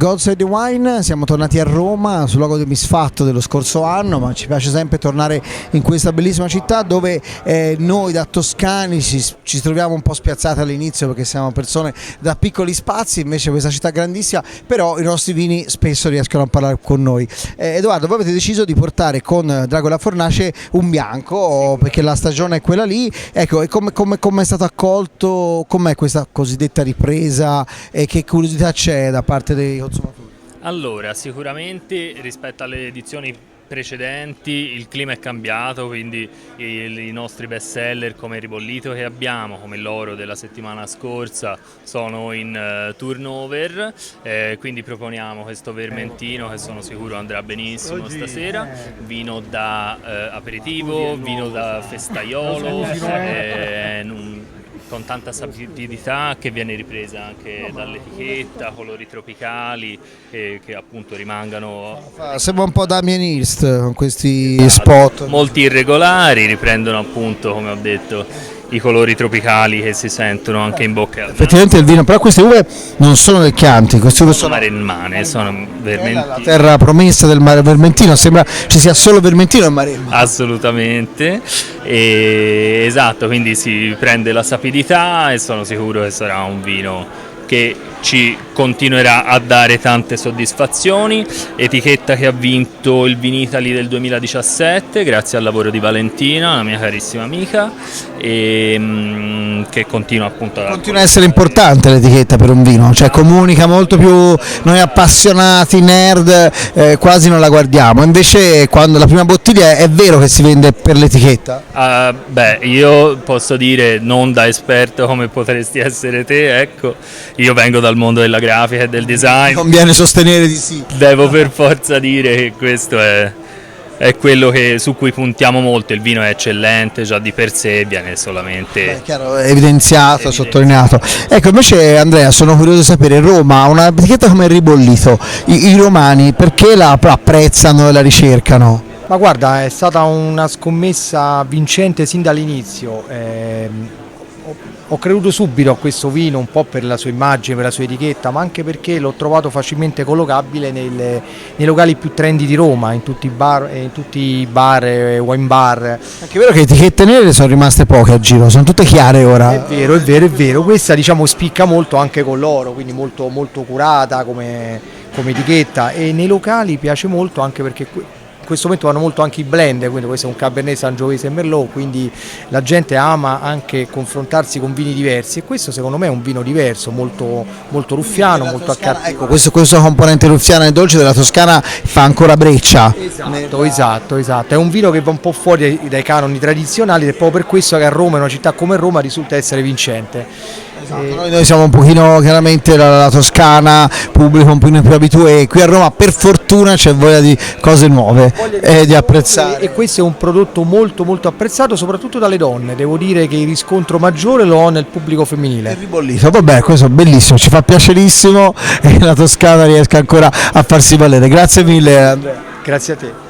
God Save the Wine, siamo tornati a Roma sul luogo del misfatto dello scorso anno, ma ci piace sempre tornare in questa bellissima città dove noi da toscani ci troviamo un po' spiazzati all'inizio perché siamo persone da piccoli spazi, invece questa città grandissima, però i nostri vini spesso riescono a parlare con noi. Edoardo, voi avete deciso di portare con Drago La Fornace un bianco perché la stagione è quella lì, ecco, e come è stato accolto, com'è questa cosiddetta ripresa e che curiosità c'è da parte dei consumatori? Allora, sicuramente rispetto alle edizioni precedenti il clima è cambiato, quindi i nostri best seller come il ribollito che abbiamo, come l'oro della settimana scorsa, sono in turnover, quindi proponiamo questo vermentino che sono sicuro andrà benissimo stasera, vino da aperitivo, vino da festaiolo, con tanta sapidità che viene ripresa anche dall'etichetta, colori tropicali che appunto rimangano. Sembra un po' Damien Hirst con questi spot. Molti irregolari, riprendono appunto, come ho detto, i colori tropicali che si sentono anche in bocca. Effettivamente il vino, però queste uve non sono del Chianti, queste uve sono maremmane, sono vermentine. La terra promessa del Vermentino, sembra ci sia solo Vermentino e Maremma. Assolutamente, esatto, quindi si prende la sapidità e sono sicuro che sarà un vino che ci continuerà a dare tante soddisfazioni, etichetta che ha vinto il Vinitaly del 2017 grazie al lavoro di Valentina, una mia carissima amica, e che continua appunto a essere importante l'etichetta per un vino, cioè comunica molto più, noi appassionati, nerd, quasi non la guardiamo, invece quando la prima bottiglia è vero che si vende per l'etichetta? Io posso dire, non da esperto come potresti essere te, ecco, io vengo dal mondo della grafica e del design. Conviene sostenere di sì. Devo per forza dire che questo è quello su cui puntiamo molto. Il vino è eccellente già di per sé, viene solamente chiaro, evidenziato, sottolineato. Ecco, invece Andrea, sono curioso di sapere, Roma ha una etichetta come il ribollito, i romani perché la apprezzano e la ricercano? Ma guarda, è stata una scommessa vincente sin dall'inizio. Ho creduto subito a questo vino, un po' per la sua immagine, per la sua etichetta, ma anche perché l'ho trovato facilmente collocabile nei locali più trendy di Roma, in tutti i bar, wine bar. Anche è vero che etichette nere sono rimaste poche a giro, sono tutte chiare ora. È vero. Questa diciamo spicca molto anche con l'oro, quindi molto, molto curata come etichetta, e nei locali piace molto anche perché in questo momento vanno molto anche i blend, quindi questo è un Cabernet Sangiovese e Merlot, quindi la gente ama anche confrontarsi con vini diversi, e questo secondo me è un vino diverso, molto, molto ruffiano, molto accattivato. Ecco, questo componente ruffiano e dolce della Toscana fa ancora breccia. Esatto, è un vino che va un po' fuori dai canoni tradizionali, ed è proprio per questo che a Roma, in una città come Roma, risulta essere vincente. Esatto, noi siamo un pochino, chiaramente la Toscana, pubblico un pochino più abitué, qui a Roma per fortuna c'è voglia di cose nuove e di apprezzare. E questo è un prodotto molto molto apprezzato soprattutto dalle donne, devo dire che il riscontro maggiore lo ho nel pubblico femminile. Il ribollito, vabbè, questo è bellissimo, ci fa piacerissimo e la Toscana riesca ancora a farsi valere. Grazie mille Andrea. Grazie a te.